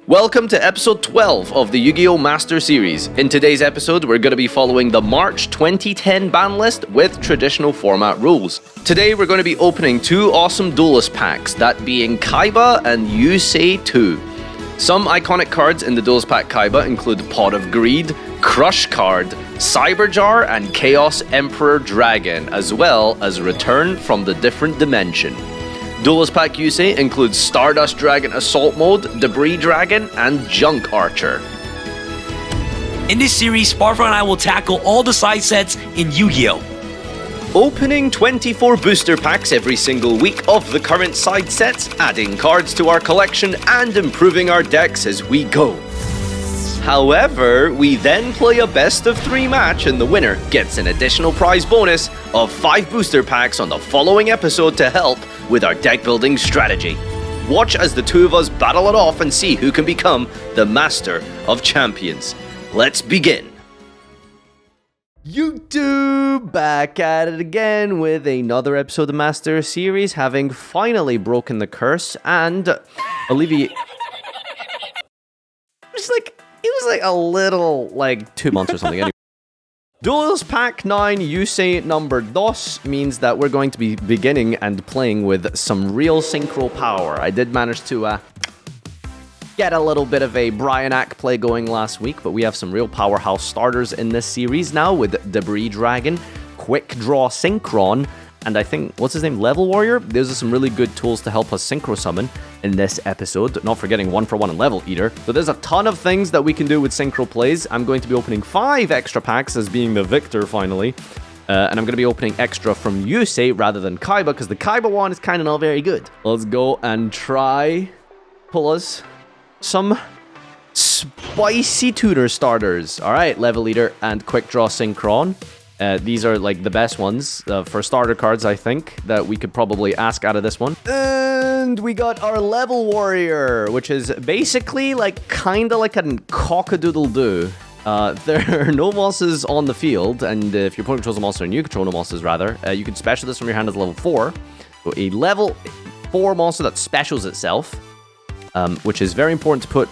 Welcome to episode 12 of the Yu-Gi-Oh! Master Series. In today's episode, we're going to be following the March 2010 ban list with traditional format rules. Today, we're going to be opening two awesome Duelist packs, that being Kaiba and Yusei 2. Some iconic cards in the Duelist pack Kaiba include Pot of Greed, Crush Card, Cyberjar, and Chaos Emperor Dragon, as well as Return from the Different Dimension. Duelist Pack Yusei includes Stardust Dragon Assault Mode, Debris Dragon, and Junk Archer. In this series, Sparfro and I will tackle all the side sets in Yu-Gi-Oh! Opening 24 booster packs every single week of the current side sets, adding cards to our collection and improving our decks as we go. However, we then play a best of 3 match and the winner gets an additional prize bonus of 5 booster packs on the following episode to help with our deck building strategy. Watch as the two of us battle it off and see who can become the Master of Champions. Let's begin. YouTube, back at it again with another episode of Master Series, having finally broken the curse and alleviate... It was like a little, 2 months or something. Anyway. Duelist Pack 9 Yusei number dos means that we're going to be beginning and playing with some real synchro power. I did manage to get a little bit of a Bryanak play going last week, but we have some real powerhouse starters in this series now with Debris Dragon, Quick Draw Synchron, and I think, what's his name, Level Warrior? Those are some really good tools to help us synchro summon in this episode, not forgetting 1-for-1 and Level Eater. So there's a ton of things that we can do with synchro plays. I'm going to be opening 5 extra packs as being the victor finally. And I'm going to be opening extra from Yusei rather than Kaiba, because the Kaiba one is kind of not very good. Let's go and try pull us some spicy tutor starters. Alright, Level Eater and Quick Draw Synchron. These are like the best ones for starter cards, I think, that we could probably ask out of this one. And we got our Level Warrior, which is basically kind of like a cock-a-doodle-doo. There are no monsters on the field, and if your opponent controls a monster and you control no monsters, rather, you can special this from your hand as level 4. So a level 4 monster that specials itself, which is very important to put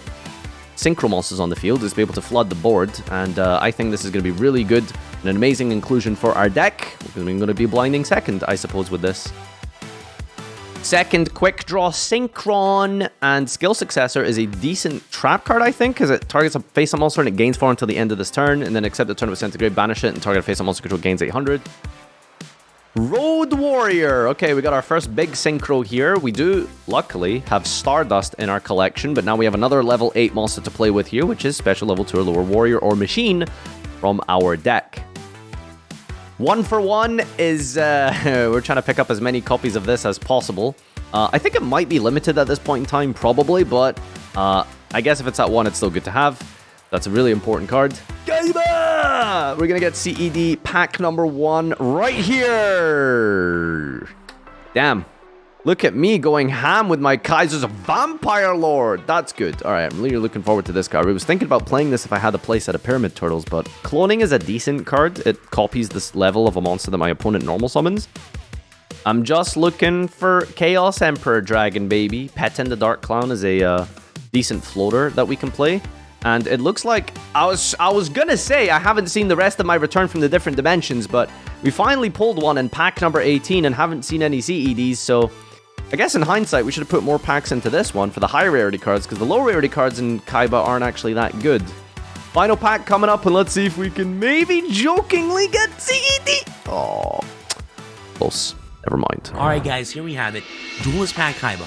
synchro monsters on the field, is to be able to flood the board, and I think this is going to be really good and an amazing inclusion for our deck, because we're going to be blinding second, I suppose, with this. Second, Quick Draw Synchron, and Skill Successor is a decent trap card, I think, because it targets a face-up monster and it gains 4 until the end of this turn, and then accept the turn of centigrade, banish it, and target a face-up monster control gains 800. Road Warrior. Okay, we got our first big synchro here. We do, luckily, have Stardust in our collection, but now we have another level 8 monster to play with here, which is special level 2 or lower Warrior or Machine from our deck. 1-for-1 is, we're trying to pick up as many copies of this as possible. I think it might be limited at this point in time, probably, but I guess if it's at 1, it's still good to have. That's a really important card. Kaiba! We're gonna get CED pack number 1 right here. Damn. Look at me going ham with my Kaiser's Vampire Lord. That's good. Alright, I'm really looking forward to this card. I was thinking about playing this if I had a play set of Pyramid Turtles, but cloning is a decent card. It copies this level of a monster that my opponent normal summons. I'm just looking for Chaos Emperor Dragon, baby. Pet in the Dark Clown is a decent floater that we can play. And it looks like, I was gonna say, I haven't seen the rest of my Return from the Different Dimensions, but we finally pulled one in pack number 18 and haven't seen any CEDs, so I guess in hindsight, we should have put more packs into this one for the high rarity cards, because the low rarity cards in Kaiba aren't actually that good. Final pack coming up, and let's see if we can maybe jokingly get CED. Oh, close. Never mind. Alright guys, here we have it. Duelist Pack Kaiba.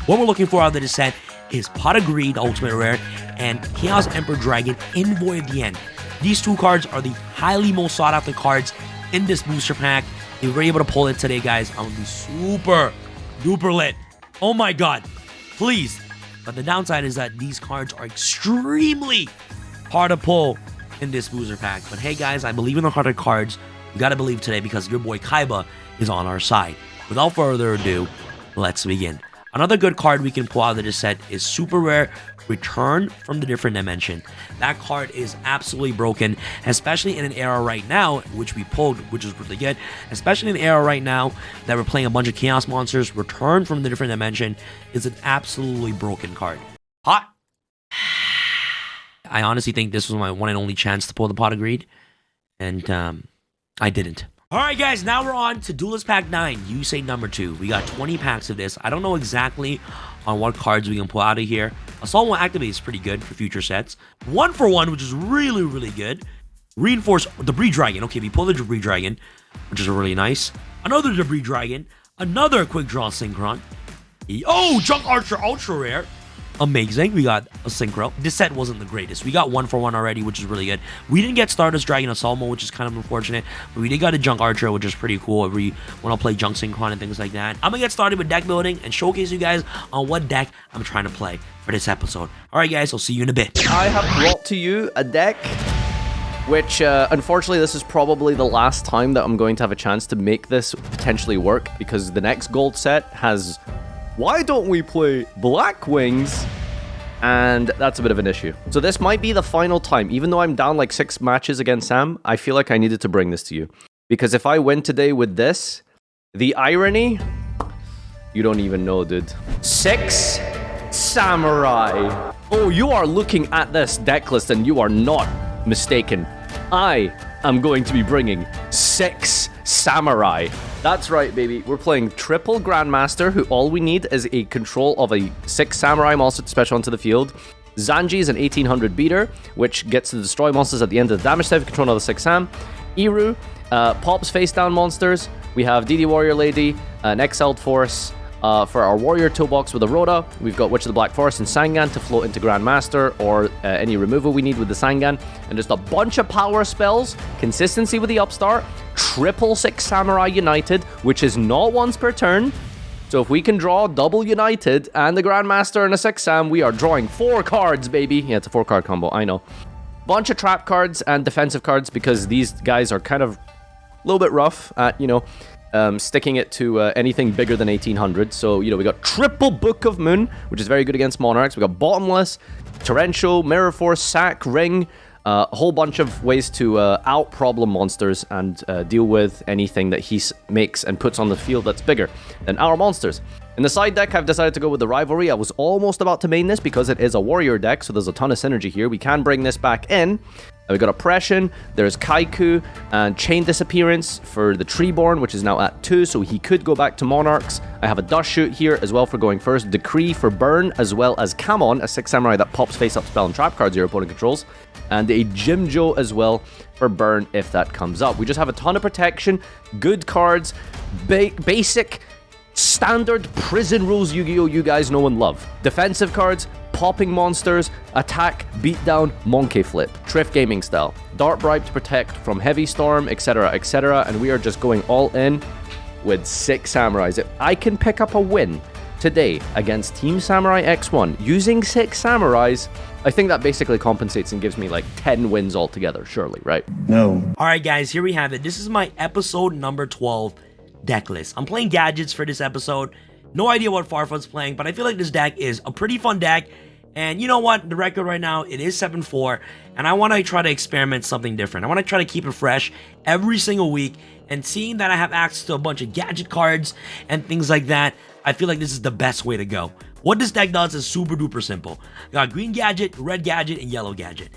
What we're looking for out of this set is Pot of Greed, Ultimate Rare, and Chaos Emperor Dragon, Envoy of the End. These two cards are the highly most sought after cards in this booster pack. If we were able to pull it today, guys, I'm gonna be super duper lit. Oh my god, please. But the downside is that these cards are extremely hard to pull in this booster pack. But hey guys, I believe in the harder cards. You gotta believe today because your boy Kaiba is on our side. Without further ado, let's begin. Another good card we can pull out of this set is super rare Return from the Different Dimension. That card is absolutely broken, especially in an era right now, which we pulled, which is really good, especially in an era right now that we're playing a bunch of Chaos monsters. Return from the Different Dimension is an absolutely broken card. Hot I honestly think this was my one and only chance to pull the Pot of Greed, and I didn't. All right, guys, now we're on to Duelist Pack 9, you say number 2. We got 20 packs of this. I don't know exactly on what cards we can pull out of here. Assault 1 Activate is pretty good for future sets. 1 for 1, which is really, really good. Reinforce Debris Dragon. Okay, we pull the Debris Dragon, which is really nice. Another Debris Dragon. Another Quick Draw Synchron. Oh, Junk Archer Ultra Rare. Amazing. We got a Synchro. This set wasn't the greatest. We got 1 for 1 already, which is really good. We didn't get Stardust Dragon Assault Mode, which is kind of unfortunate. But we did get a Junk Archer, which is pretty cool when I play Junk Synchron and things like that. I'm going to get started with deck building and showcase you guys on what deck I'm trying to play for this episode. Alright guys, I'll see you in a bit. I have brought to you a deck which, unfortunately, this is probably the last time that I'm going to have a chance to make this potentially work, because the next gold set has, why don't we play Black Wings? And that's a bit of an issue. So this might be the final time. Even though I'm down like 6 matches against Sam, I feel like I needed to bring this to you. Because if I win today with this, the irony, you don't even know, dude. 6 Samurai. Oh, you are looking at this deck list and you are not mistaken. I am going to be bringing 6 Samurai. That's right, baby. We're playing triple Grandmaster, who all we need is a control of a 6 Samurai monster to special onto the field. Zanji is an 1800 beater, which gets to destroy monsters at the end of the damage step, control another 6 Sam. Iru pops face down monsters. We have DD Warrior Lady, an Exiled Force. For our Warrior Toolbox with a Rhoda, we've got Witch of the Black Forest and Sangan to float into Grandmaster, or any removal we need with the Sangan, and just a bunch of power spells, consistency with the Upstart, triple 6 Samurai United, which is not once per turn. So if we can draw double United and the Grandmaster and a 6 Sam, we are drawing 4 cards, baby. Yeah, it's a 4-card combo, I know. Bunch of trap cards and defensive cards, because these guys are kind of a little bit rough at, sticking it to anything bigger than 1800. So, we got triple Book of Moon, which is very good against Monarchs. We got Bottomless, Torrential, Mirror Force, Sack, Ring, a whole bunch of ways to out-problem monsters and deal with anything that he makes and puts on the field that's bigger than our monsters. In the side deck, I've decided to go with the Rivalry. I was almost about to main this because it is a warrior deck, so there's a ton of synergy here. We can bring this back in. We got Oppression, there's Kaiku, and Chain Disappearance for the Treeborn, which is now at 2, so he could go back to Monarchs. I have a Dust Shoot here as well for going first, Decree for Burn, as well as Kamon, a 6 Samurai that pops face-up spell and trap cards your opponent controls, and a Jimjo as well for Burn if that comes up. We just have a ton of protection, good cards, basic, standard prison rules Yu-Gi-Oh! You guys know and love. Defensive cards, popping monsters, attack, beatdown, monkey flip, Trift Gaming style, Dart Bribe to protect from Heavy Storm, etc., etc., and we are just going all in with 6 Samurais. If I can pick up a win today against Team Samurai X1 using 6 Samurais, I think that basically compensates and gives me like 10 wins altogether, surely, right? No. Alright guys, here we have it. This is my episode number 12 deck list. I'm playing gadgets for this episode. No idea what Farfoot's playing, but I feel like this deck is a pretty fun deck. And you know what? The record right now, it is 7-4, and I want to try to experiment something different. I want to try to keep it fresh every single week, and seeing that I have access to a bunch of gadget cards and things like that, I feel like this is the best way to go. What this deck does is super duper simple. You got green gadget, red gadget, and yellow gadget.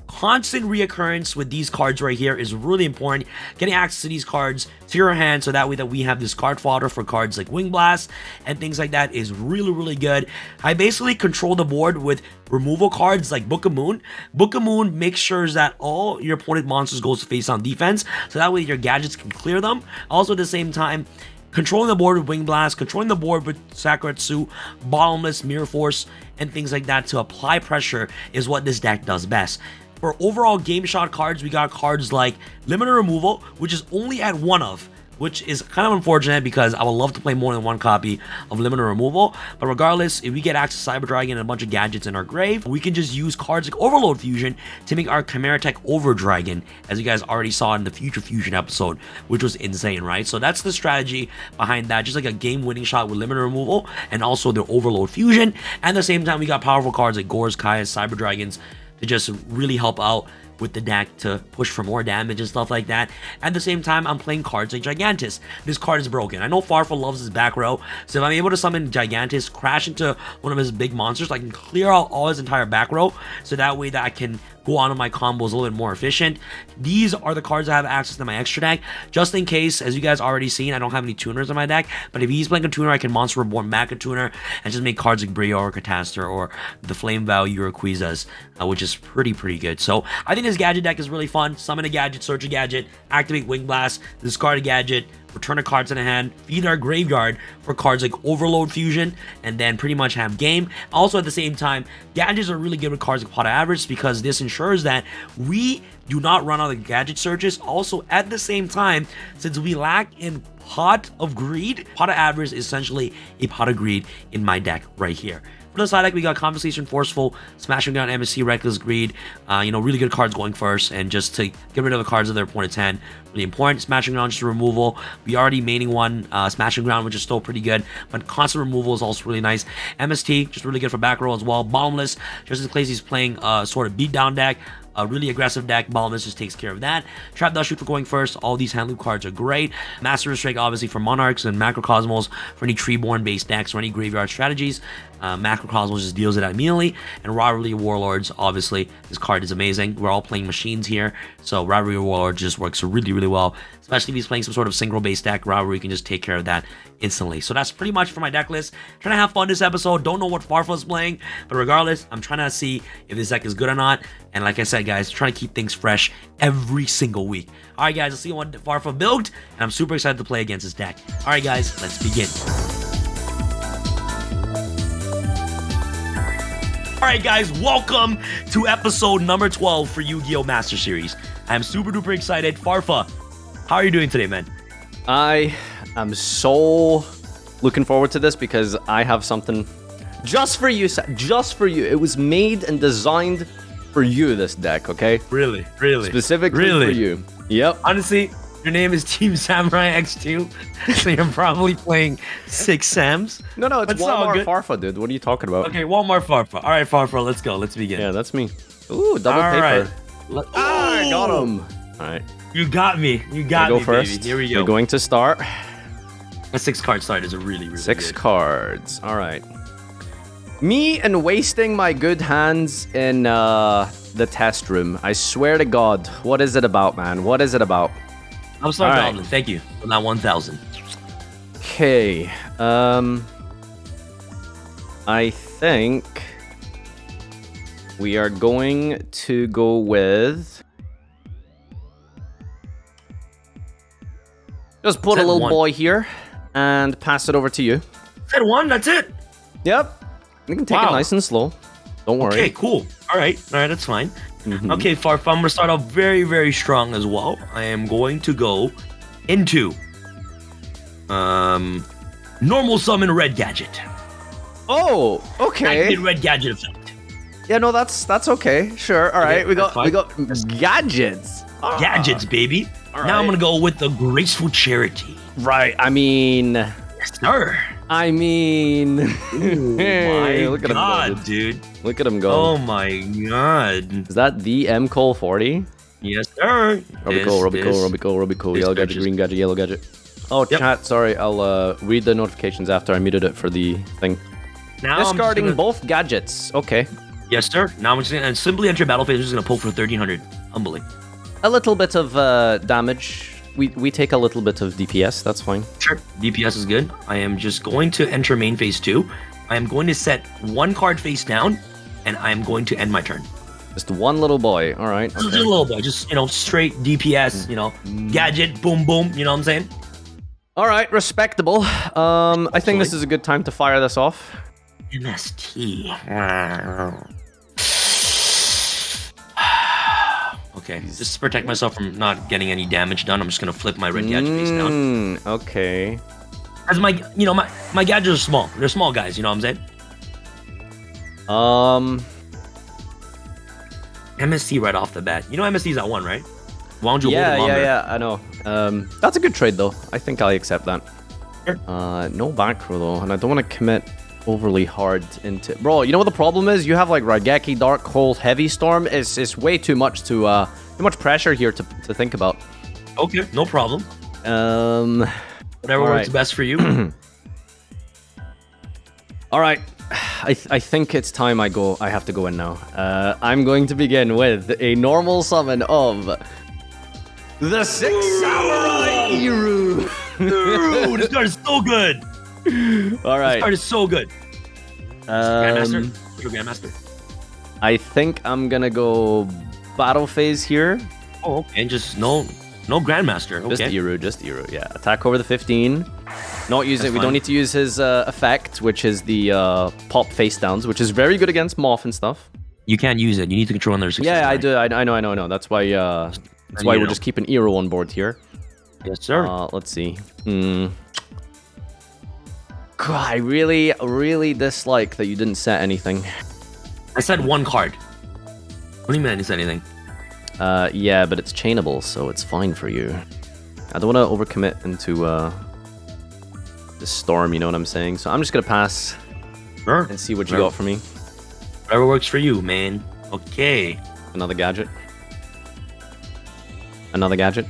Constant reoccurrence with these cards right here is really important. Getting access to these cards to your hand, so that way that we have this card fodder for cards like Wing Blast and things like that is really, really good. I basically control the board with removal cards like Book of Moon. Book of Moon makes sure that all your opponent monsters goes face on defense, so that way your gadgets can clear them. Also at the same time, controlling the board with Wing Blast, controlling the board with Sakuretsu, Bottomless, Mirror Force, and things like that to apply pressure is what this deck does best. For overall game shot cards, we got cards like Limiter Removal, which is only at 1 of, which is kind of unfortunate because I would love to play more than 1 copy of Limiter Removal. But regardless, if we get access to Cyber Dragon and a bunch of gadgets in our grave, we can just use cards like Overload Fusion to make our Chimera Tech Over Dragon, as you guys already saw in the Future Fusion episode, which was insane, right? So that's the strategy behind that, just like a game-winning shot with Limiter Removal and also the Overload Fusion. And at the same time, we got powerful cards like Gores, Kaias, Cyber Dragons, to just really help out with the deck to push for more damage and stuff like that. At the same time, I'm playing cards like Gigantus. This card is broken. I know Farfa loves his back row, so if I'm able to summon Gigantus, crash into one of his big monsters, I can clear out all his entire back row, so that way that I can go on with my combos a little bit more efficient. These are the cards I have access to my extra deck, just in case, as you guys already seen, I don't have any tuners in my deck, but if he's playing a tuner, I can Monster Reborn back a tuner and just make cards like Brio or Catastor or the Flame Vow Uraquizas, which is pretty good. So I think this gadget deck is really fun. Summon a gadget, search a gadget, activate Wing Blast, discard a gadget, return a card to the hand, feed our graveyard for cards like Overload Fusion, and then pretty much have game. Also, at the same time, gadgets are really good with cards like Pot of Avarice because this ensures that we do not run out of gadget searches. Also, at the same time, since we lack in Pot of Greed, Pot of Avarice is essentially a Pot of Greed in my deck right here. For the side deck, we got Conversation Forceful, Smashing Down MSC, Reckless Greed, really good cards going first, and just to get rid of the cards of their opponent's hand, really important. Smashing Ground, just a removal. We already maining one, Smashing Ground, which is still pretty good, but constant removal is also really nice. MST, just really good for back row as well. Bottomless, just in case he's playing a sort of beatdown deck, a really aggressive deck, Bottomless just takes care of that. Trap Dust Shoot for going first. All these hand loop cards are great. Master Restrict, obviously, for Monarchs and Macrocosmos for any Treeborn based decks or any graveyard strategies. Macrocosmos just deals it immediately. And Rivalry Warlords, obviously, this card is amazing. We're all playing machines here, so Rivalry Warlords just works really well. Especially if he's playing some sort of synchro based deck, Rivalry can just take care of that instantly. So that's pretty much for my deck list. Trying to have fun this episode. Don't know what Farfa's playing, but regardless, I'm trying to see if this deck is good or not. And like I said, guys, trying to keep things fresh every single week. All right, guys, let's see what Farfa built, and I'm super excited to play against this deck. All right, guys, let's begin. All right, guys, welcome to episode number 12 for Yu-Gi-Oh! Master Series. I'm super duper excited. Farfa, how are you doing today, man? I am so looking forward to this because I have something just for you, just for you. It was made and designed for you, this deck, okay? Really? Specifically for you. Yep. Honestly, your name is Team Samurai X2, so you're probably playing 6 Sams. No, it's Walmart Farfa, dude. What are you talking about? Okay, Walmart Farfa. All right, Farfa, let's go. Let's begin. Yeah, that's me. Ooh, double paper. Right. I got him. All right. You got me. You got me, first. Baby. Here we go. We're going to start. A 6-card start is a really Six good. cards. All right. Me and wasting my good hands in the test room. I swear to God. What is it about, man? What is it about? I'm sorry, Goblin. Thank you for that 1,000. Okay. I think we are going to go with... Just put a little boy here and pass it over to you. Set 1, that's it? Yep. You can take it nice and slow. Don't worry. Okay, cool. All right, that's fine. Okay, Farfa, I'm going to start off very strong as well. I am going to go into normal summon red gadget. Oh, okay. Activate red gadget effect. Yeah, no, that's okay. Sure. All right. We got gadgets. Gadgets, baby. All right. Now I'm going to go with the graceful charity. Right. I mean, Yes, sir. I mean, My look at God, him go, dude. Look at him go. Oh my God. Is that the M Cole 40? Yes, sir. Robico. Yellow gadget, green gadget, yellow gadget. Oh, chat. Sorry, I'll read the notifications after I muted it for the thing. Now Discarding both gadgets. Okay. Yes, sir. Now I'm just gonna simply enter battle phase. I'm just gonna pull for 1,300. Humbly. A little bit of damage. We take a little bit of DPS. That's fine. Sure. DPS is good. I am just going to enter main phase 2. I am going to set 1 card face down, and I am going to end my turn. Just one little boy. All right. Just a little boy. Just, straight DPS, gadget, boom, boom. You know what I'm saying? All right. Respectable. I think this is a good time to fire this off. MST. Okay, just to protect myself from not getting any damage done, I'm just gonna flip my red gadget face down. Okay. As my gadgets are small. They're small guys, you know what I'm saying? MST right off the bat. You know MST's at 1, right? Why don't you hold it longer? Yeah, I know. That's a good trade though. I think I accept that. Sure. No back row though, and I don't want to commit overly hard into... Bro, you know what the problem is? You have like Raigeki, Dark Hole, Heavy Storm. It's way too much too much pressure here to think about. Okay, no problem. Whatever works best for you. All right. I think it's time I have to go in now. I'm going to begin with a normal summon of the Six Samurai Iru. Dude, this card is so good. All right. This card is so good. Grandmaster? What's your Grandmaster? I think I'm gonna go battle phase here. Oh, okay. Just no Grandmaster. Okay. Just Iru. Yeah. Attack over the 15. Not using. We don't need to use his effect, which is the pop face downs, which is very good against Moth and stuff. You can't use it. You need to control another 6. Yeah, I do. I know. That's why. That's why we're just keeping Iru on board here. Yes, sir. Let's see. God, I really dislike that you didn't set anything. I said one card. What do you mean I didn't set anything? Yeah, but it's chainable, so it's fine for you. I don't want to overcommit into the storm, you know what I'm saying? So I'm just gonna pass and see what you got for me. Whatever works for you, man. Okay. Another gadget. Another gadget.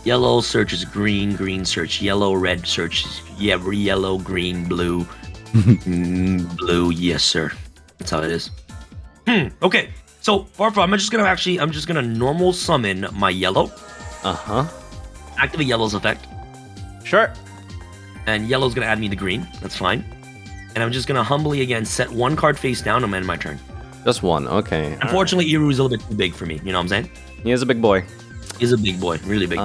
Yellow searches green, green search yellow, red searches yellow, green, blue. Blue, yes sir. That's how it is. Okay. So Farfa, I'm just gonna normal summon my yellow. Activate yellow's effect. Sure. And yellow's gonna add me the green. That's fine. And I'm just gonna humbly again set one card face down and end my turn. Just one, okay. Unfortunately, Iru is a little bit too big for me. You know what I'm saying? He is a big boy. He's a big boy, really big boy.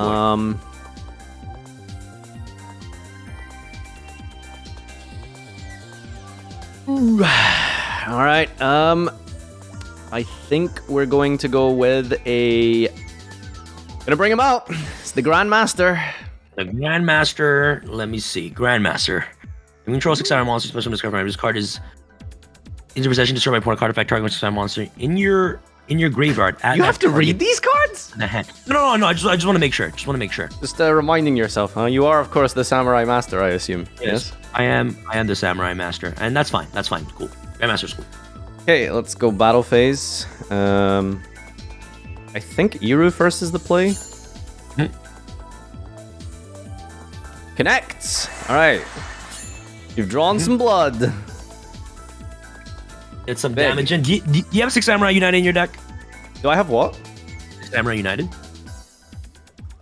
All right. I think we're going to go with gonna bring him out. It's the Grandmaster. The Grandmaster. Let me see. Grandmaster. You control 6-hour monster. Special discovery. This card is in your possession. Destroy my opponent card effect. Target 6-hour monster in your graveyard. You have to read these cards? No. I just want to make sure. Just reminding yourself, huh? You are, of course, the Samurai Master, I assume. Yes. I am the Samurai Master, and that's fine. That's fine. Cool. Grandmaster's cool. Okay, let's go battle phase. I think Iru first is the play. Connects. All right. You've drawn some blood. It's some damage. And do you have 6 Samurai United in your deck? Do I have what? 6 Samurai United.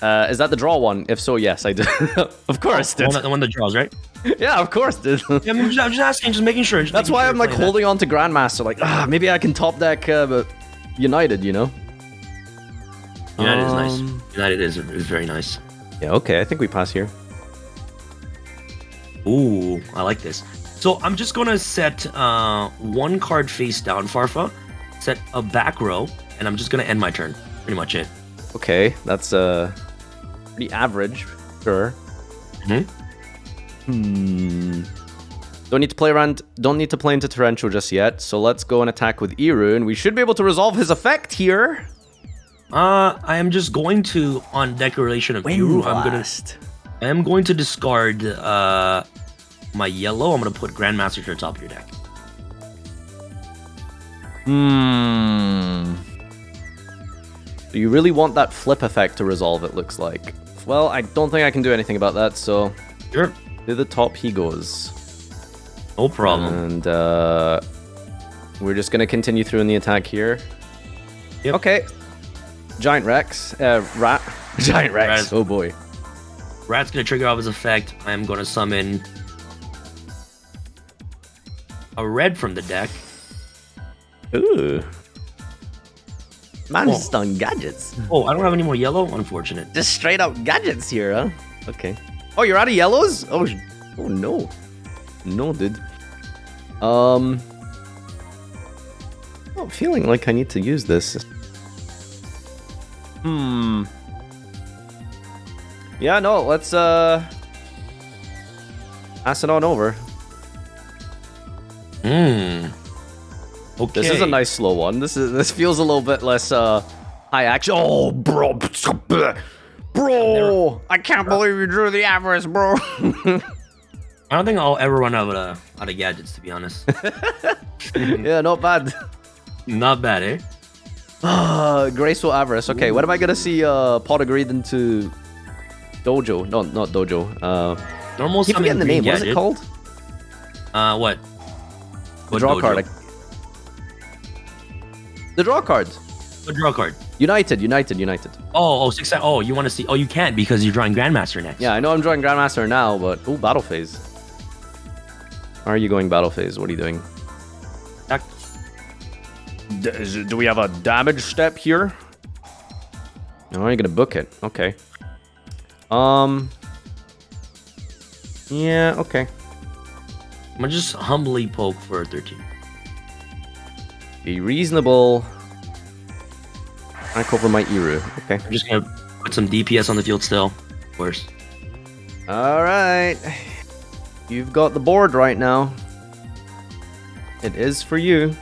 Is that the draw one? If so, yes, I do. Of course, dude. The one that draws, right? Yeah, of course, dude. Yeah, I'm just asking, just making sure. That's why I'm like holding on to Grandmaster. Like, maybe I can top deck United, you know? United is nice. United is very nice. Yeah, okay. I think we pass here. Ooh, I like this. So I'm just gonna set one card face down, Farfa. Set a back row, and I'm just gonna end my turn. Pretty much it. Okay, that's pretty average, sure. Don't need to play into Torrential just yet, so let's go and attack with Iru, and we should be able to resolve his effect here. I am just going to, on Declaration of Iru, I am going to discard my yellow. I'm going to put Grandmaster to the top of your deck. Do you really want that flip effect to resolve, it looks like? Well, I don't think I can do anything about that, so... Sure. To the top he goes. No problem. And we're just going to continue through in the attack here. Yep. Okay. Giant Rex. Rat. Giant Rex. Oh boy. Rat's going to trigger off his effect. I am going to summon a red from the deck. Ooh. Man's done gadgets. Oh, I don't have any more yellow? Unfortunate. Just straight up gadgets here, huh? Okay. Oh, you're out of yellows? Oh no. No, dude. I'm feeling like I need to use this. Yeah, no, let's pass it on over. Okay. This is a nice slow one. This feels a little bit less high action. Oh, bro. Bro, I can't believe you drew the Avarice, bro. I don't think I'll ever run out of gadgets, to be honest. Yeah, not bad. Not bad, eh? Graceful Avarice. Okay, when am I gonna see Pot of Greed into Dojo? No, not Dojo. Normal Keep summon forgetting the green name. What is it gadget. called? What? The draw dojo? card. The draw card. The draw card. United. Oh, 6. Oh, you want to see? Oh, you can't because you're drawing Grandmaster next. Yeah, I know I'm drawing Grandmaster now, but oh, battle phase. How are you going battle phase? What are you doing? That- Do we have a damage step here? No, you're gonna book it. Okay. Yeah. Okay. I'm gonna just humbly poke for 13. Be reasonable. I cover my Iru. Okay. I'm just gonna put some DPS on the field still. Of course. All right. You've got the board right now. It is for you.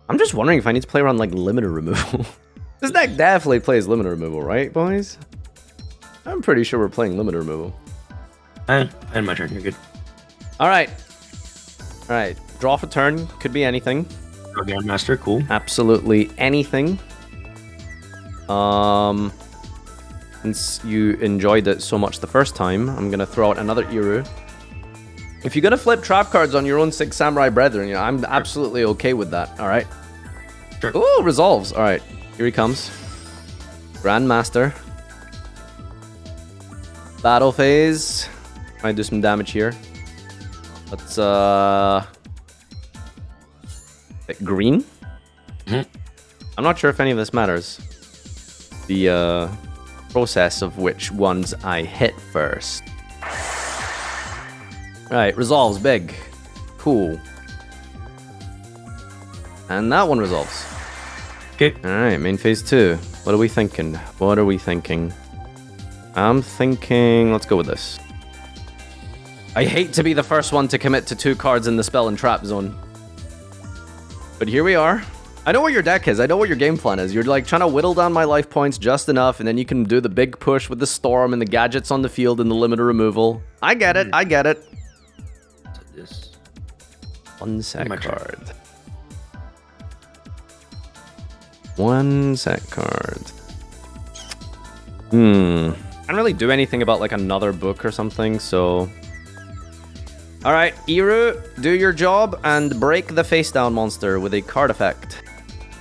I'm just wondering if I need to play around like limiter removal. This deck definitely plays limiter removal, right, boys? I'm pretty sure we're playing limiter removal. I had my turn. You're good. All right. All right. Draw for turn. Could be anything. Draw Grandmaster. Cool. Absolutely anything. Since you enjoyed it so much the first time, I'm gonna throw out another Iru. If you're gonna flip trap cards on your own 6 Samurai Brethren, you know, I'm absolutely okay with that. All right. Sure. Ooh, resolves. All right, here he comes. Grandmaster. Battle phase. Might do some damage here. Let's pick green. I'm not sure if any of this matters. The process of which ones I hit first. Right, resolves big. Cool. And that one resolves. Okay. Alright, main phase 2. What are we thinking? I'm thinking, let's go with this. I hate to be the first one to commit to 2 cards in the spell and trap zone. But here we are. I know what your deck is. I know what your game plan is. You're like trying to whittle down my life points just enough, and then you can do the big push with the storm and the gadgets on the field and the limiter removal. I get it. I get it. This. One set My turn. card. One set card. I can't really do anything about like another book or something, so... Alright, Iru, do your job and break the face down monster with a card effect.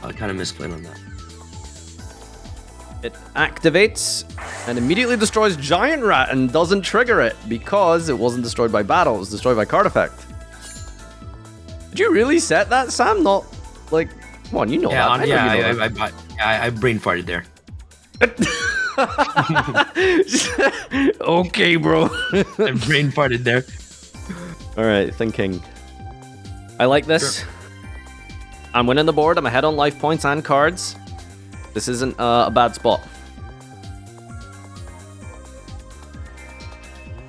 I kind of misplayed on that. It activates and immediately destroys Giant Rat and doesn't trigger it because it wasn't destroyed by battle, it was destroyed by card effect. Did you really set that, Sam? Not like, come on, you know that. I brain farted there. Okay, bro. I brain farted there. Alright, thinking. I like this. Sure. I'm winning the board. I'm ahead on life points and cards. This isn't a bad spot.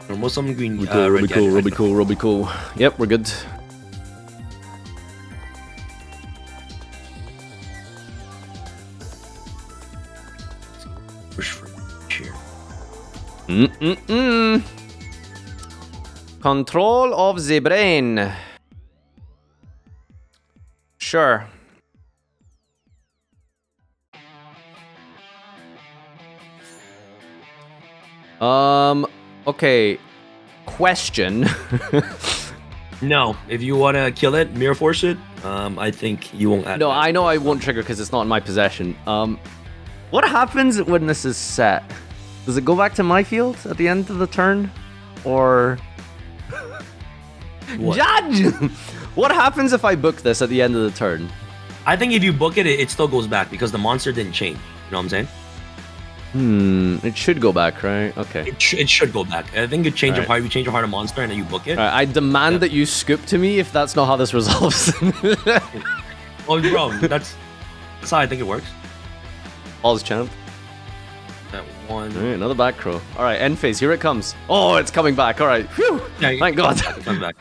Normal summon green. We'll be cool. Yep, we're good. Push for cheer. Control of the brain. Sure. Okay. Question. No, if you want to kill it, mirror force it, I think you won't add No, that. I know I won't trigger because it's not in my possession. What happens when this is set? Does it go back to my field at the end of the turn? Or... What? Judge! What happens if I book this at the end of the turn? I think if you book it, it still goes back because the monster didn't change. You know what I'm saying? It should go back, right? Okay. It should go back. I think you change your Alright. heart, you change your heart of monster, and then you book it. Alright, I demand that you scoop to me if that's not how this resolves. Oh, bro, that's how I think it works. Pause, champ. That one. Alright, another back crow. Alright, end phase, here it comes. Oh, it's coming back. Alright, phew! Yeah, Thank God. It comes back.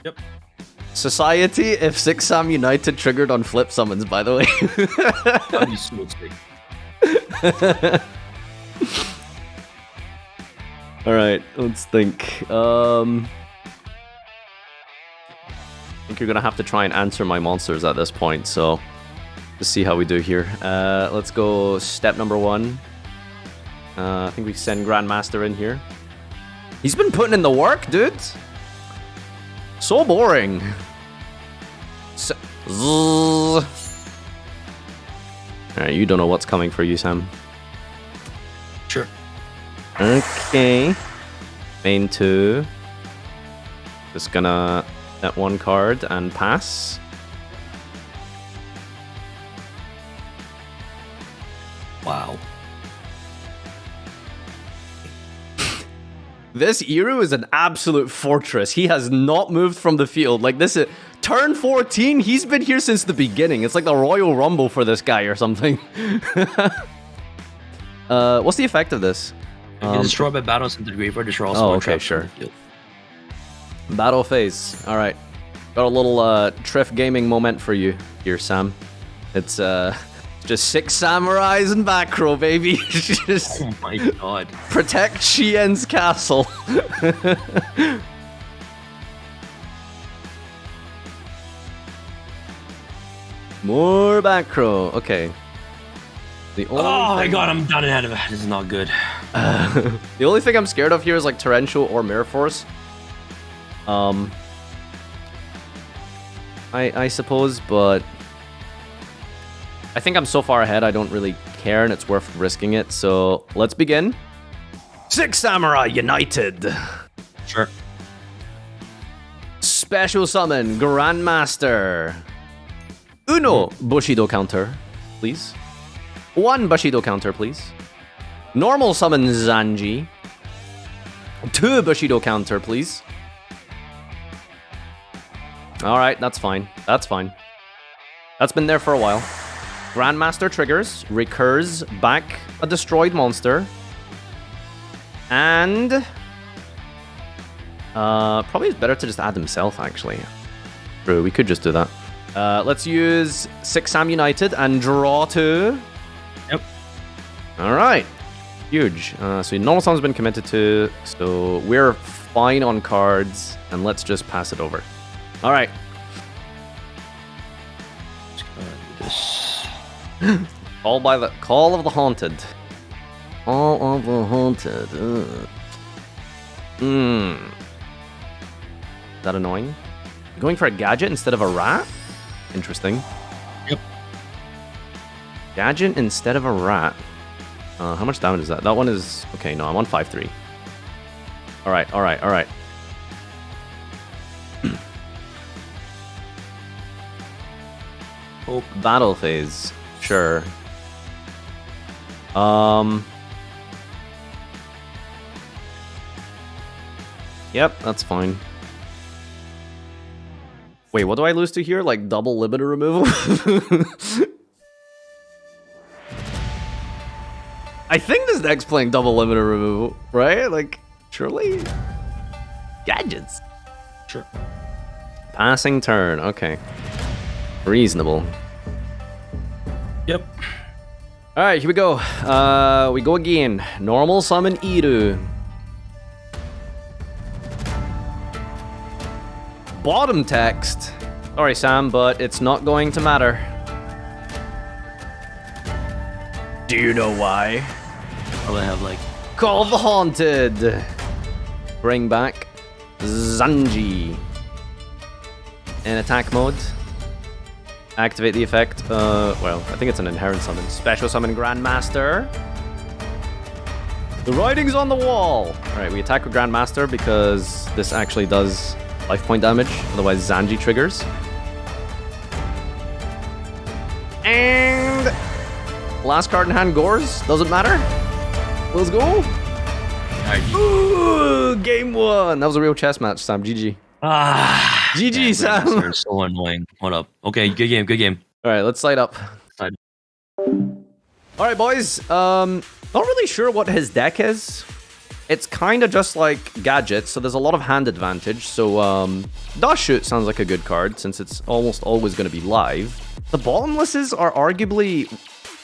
Yep. Society, if 6 Sam United triggered on flip summons, by the way. That'd be so sick. Alright, let's think. I think you're gonna have to try and answer my monsters at this point, so let's see how we do here. Let's go step number 1. I think we send Grandmaster in here. He's been putting in the work, dude. So boring. Alright, you don't know what's coming for you, Sam. Sure. Okay. Main 2. Just gonna net 1 card and pass. Wow. This Iru is an absolute fortress. He has not moved from the field. Like, this is... Turn 14, he's been here since the beginning. It's like the Royal Rumble for this guy or something. What's the effect of this? Destroy by battle into the graveyard, destroy all Oh, okay, sure. Battle phase. Alright. Got a little Triff gaming moment for you here, Sam. It's just 6 samurais and back row, baby. Just Oh my god. protect Shien's castle. More back row. Okay. The only Oh my thing- god, I'm done ahead of it. This is not good. The only thing I'm scared of here is like Torrential or Mirror Force. I suppose, but I think I'm so far ahead I don't really care and it's worth risking it. So let's begin. 6 Samurai United. Sure. Special summon Grandmaster. Uno Bushido counter, please. 1 Bushido counter, please. Normal summon Zanji. 2 Bushido counter, please. Alright, that's fine. That's fine. That's been there for a while. Grandmaster triggers, recurs back a destroyed monster. And... probably it's better to just add himself, actually. True, we could just do that. Let's use 6 Sam United and draw 2. Yep. Alright. Huge. So normal summon's been committed to, so we're fine on cards, and let's just pass it over. Alright. This. Call by the Call of the Haunted. Call of the Haunted. Is that annoying? You're going for a gadget instead of a rat? Interesting. Yep. Gadget instead of a rat. How much damage is that? That one is... Okay, no, I'm on 5-3. Alright, alright, alright. Oh, Battle phase. Sure. Yep, that's fine. Wait, what do I lose to here? Like double limiter removal? I think this deck's playing double limiter removal, right? Like, surely? Gadgets. sure. Passing turn, okay. Reasonable. Yep. Alright, here we go. We go again. Normal summon Iru. Bottom text. Sorry, Sam, but it's not going to matter. Do you know why? Probably have like Call the Haunted. Bring back Zanji. In attack mode. Activate the effect. Well, I think it's an inherent summon. Special summon Grandmaster. The writing's on the wall. Alright, we attack with Grandmaster because this actually does life point damage. Otherwise, Zanji triggers. And last card in hand, Gores. Doesn't matter. Let's go. Ooh, game 1. That was a real chess match, Sam. GG. GG, man, Sam. Grandmaster is so annoying. Hold up. Okay, good game, good game. All right, let's side up. Side. All right, boys. Not really sure what his deck is. it's kind of just like gadgets, so there's a lot of hand advantage. So Dash Shoot sounds like a good card since it's almost always going to be live. The bottomlesses are arguably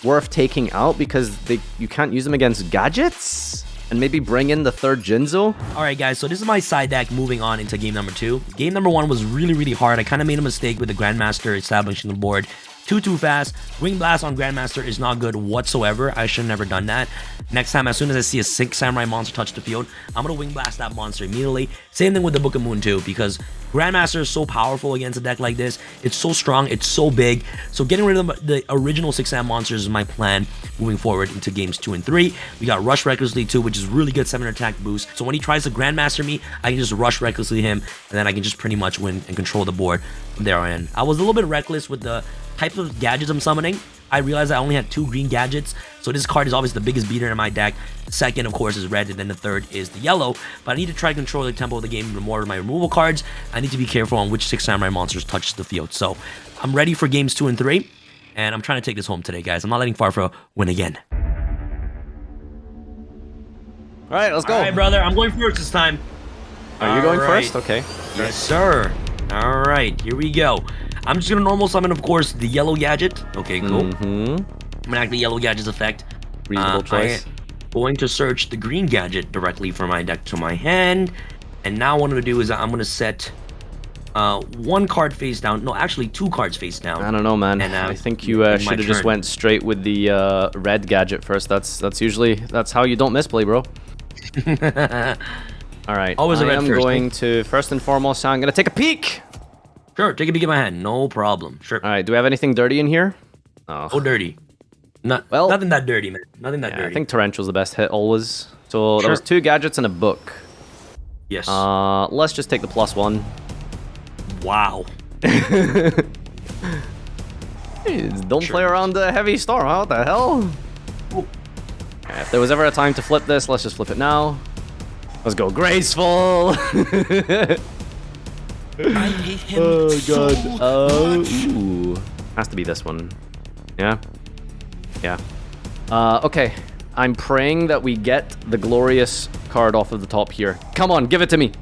worth taking out because you can't use them against gadgets. And maybe bring in the third Jinzo. Alright guys, so this is my side deck moving on into game number 2. Game number 1 was really hard. I kind of made a mistake with the Grandmaster establishing the board too fast. Wing Blast on Grandmaster is not good whatsoever. I should have never done that. Next time, as soon as I see a 6 Samurai monster touch the field, I'm going to Wing Blast that monster immediately. Same thing with the Book of Moon too, because Grandmaster is so powerful against a deck like this. It's so strong, it's so big. So getting rid of the original 6 Sam monsters is my plan moving forward into games 2 and 3. We got Rush Recklessly too, which is really good 7 attack boost. So when he tries to Grandmaster me, I can just Rush Recklessly him, and then I can just pretty much win and control the board from there on. I was a little bit reckless with the type of gadgets I'm summoning. I realized I only had 2 green gadgets, so this card is obviously the biggest beater in my deck. The second, of course, is red, and then the third is the yellow. But I need to try to control the tempo of the game more with my removal cards. I need to be careful on which 6 Samurai monsters touch the field. So I'm ready for games 2 and 3, and I'm trying to take this home today, guys. I'm not letting Farfra win again. All right, let's go. All right, brother. I'm going first this time. Are you going first? Okay. Yes, sir. All right, here we go. I'm just going to normal summon, of course, the yellow gadget. Okay, cool. I'm going to act the yellow gadget's effect. Reasonable choice. I'm going to search the green gadget directly from my deck to my hand. And now what I'm going to do is I'm going to set 1 card face down. No, actually 2 cards face down. I don't know, man. And, I think you should have just went straight with the red gadget first. That's how you don't misplay, bro. All right. Always a red I'm first. going to, first and foremost, I'm going to take a peek. Sure, take a peek at my hand. No problem. Sure. All right, do we have anything dirty in here? Oh, dirty. Nothing that dirty, man. Nothing that dirty. I think Torrential's the best hit always. So there was 2 gadgets and a book. Yes. Let's just take the +1. Wow. Don't play around the heavy storm. What the hell? Okay, if there was ever a time to flip this, let's just flip it now. Let's go graceful. I hate him god. Ooh. Has to be this one. Yeah? Yeah. Okay. I'm praying that we get the glorious card off of the top here. Come on, give it to me.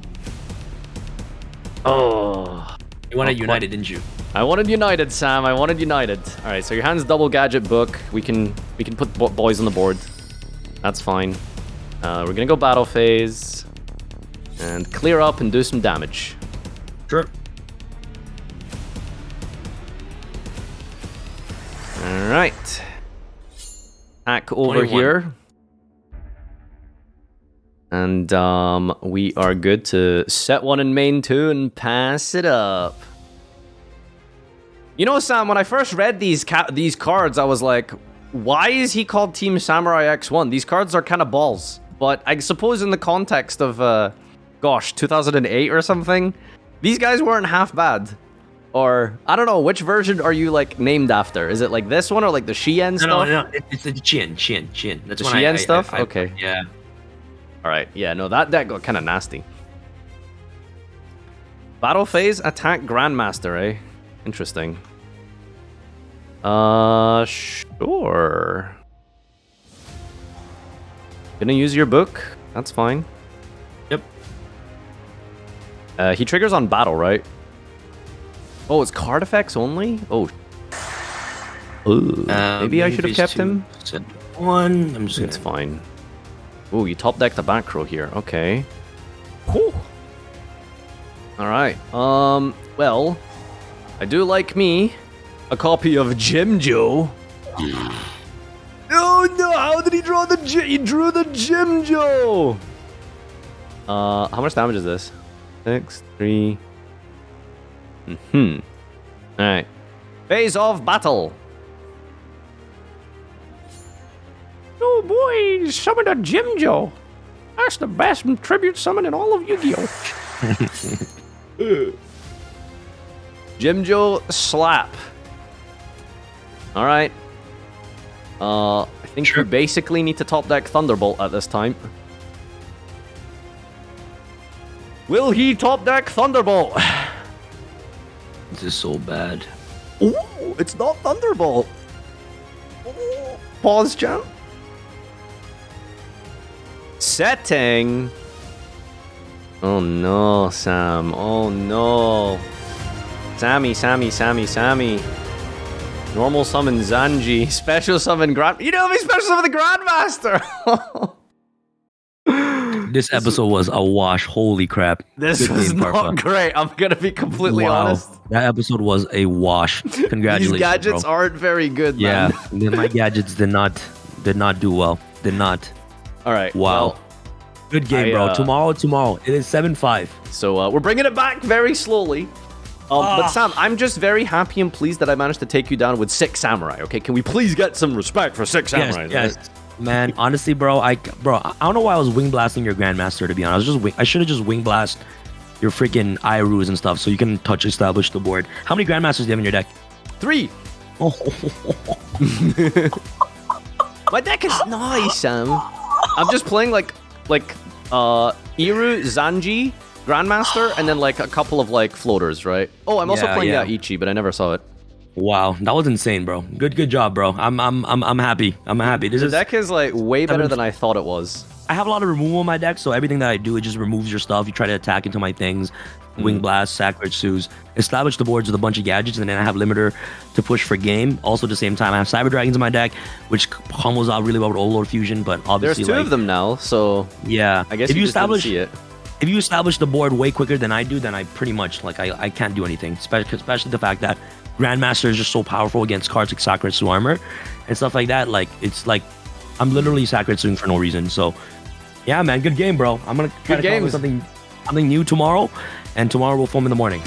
Oh. You wanted United, didn't you? I wanted United, Sam. I wanted United. All right, so your hand's double gadget book. We can put boys on the board. That's fine. We're gonna go battle phase and clear up and do some damage. Sure. All right. Attack over 21. here. And we are good to set one in main 2 and pass it up. You know, Sam, when I first read these cards, I was like, why is he called Team Samurai X1? These cards are kind of balls. But I suppose in the context of, gosh, 2008 or something, these guys weren't half bad. Or, I don't know, which version are you, like, named after? Is it, like, this one or, like, the Shien stuff? No, it's the Chien. That's the Shien stuff? Okay. Yeah. Alright, yeah, no, that deck got kind of nasty. Battle phase, attack Grandmaster, eh? Interesting. Sure. Gonna use your book. That's fine. Yep. He triggers on battle, right? Oh, it's card effects only? Oh. Ooh. Maybe I should have kept him. Set 1. I'm just It's fine. Ooh, you top deck the back row here. Okay. Whew. Alright. Well, I do like me a copy of Jimjo. Oh no, how did he draw the He drew the Jimjo! How much damage is this? 6, 3... Alright. Phase of battle. Oh boy, summon a Jimjo. That's the best tribute summon in all of Yu-Gi-Oh! Jimjo slap. Alright. I think you basically need to top deck Thunderbolt at this time. Will he top deck Thunderbolt? This is so bad. Ooh, it's not Thunderbolt. Ooh. Pause, champ. upsetting. Oh no, Sam. Oh no. Sammy. Normal summon Zanji. Special summon Grand... You know me special summon the Grandmaster! This episode was a wash. Holy crap. This was not great. I'm gonna be completely honest. That episode was a wash. Congratulations, These gadgets aren't very good, man. Yeah, my gadgets did not do well. Did not. All right. Wow. Well, good game, bro. Tomorrow. It is 7-5. So we're bringing it back very slowly. But Sam, I'm just very happy and pleased that I managed to take you down with 6 samurai. Okay, can we please get some respect for 6 samurai? Yes. Man, honestly, bro, I don't know why I was wing blasting your Grandmaster, to be honest. I should have just wing blast your freaking Iroos and stuff so you can touch establish the board. How many Grandmasters do you have in your deck? 3. Oh. My deck is nice, Sam. I'm just playing like Iru, Zanji, Grandmaster, and then like a couple of like floaters, right? Oh, I'm also playing Ichi, but I never saw it. Wow, that was insane, bro. Good job, bro. I'm happy. I'm happy. The deck is like way better than I thought it was. I have a lot of removal in my deck, so everything that I do, it just removes your stuff. You try to attack into my things, Wing Blast, Sacred-Sues, establish the boards with a bunch of gadgets, and then I have Limiter to push for game. Also, at the same time, I have Cyber Dragons in my deck, which combos out really well with Overlord Fusion, but obviously there's 2 of them now, so yeah. I guess if you establish see it. If you establish the board way quicker than I do, then I pretty much like I can't do anything. Especially the fact that Grandmaster is just so powerful against cards like Sacred-Sue Armor and stuff like that. Like it's like I'm literally Sacred-Suing for no reason. So yeah, man, good game, bro. I'm gonna try to come up with something new tomorrow, and tomorrow we'll film in the morning.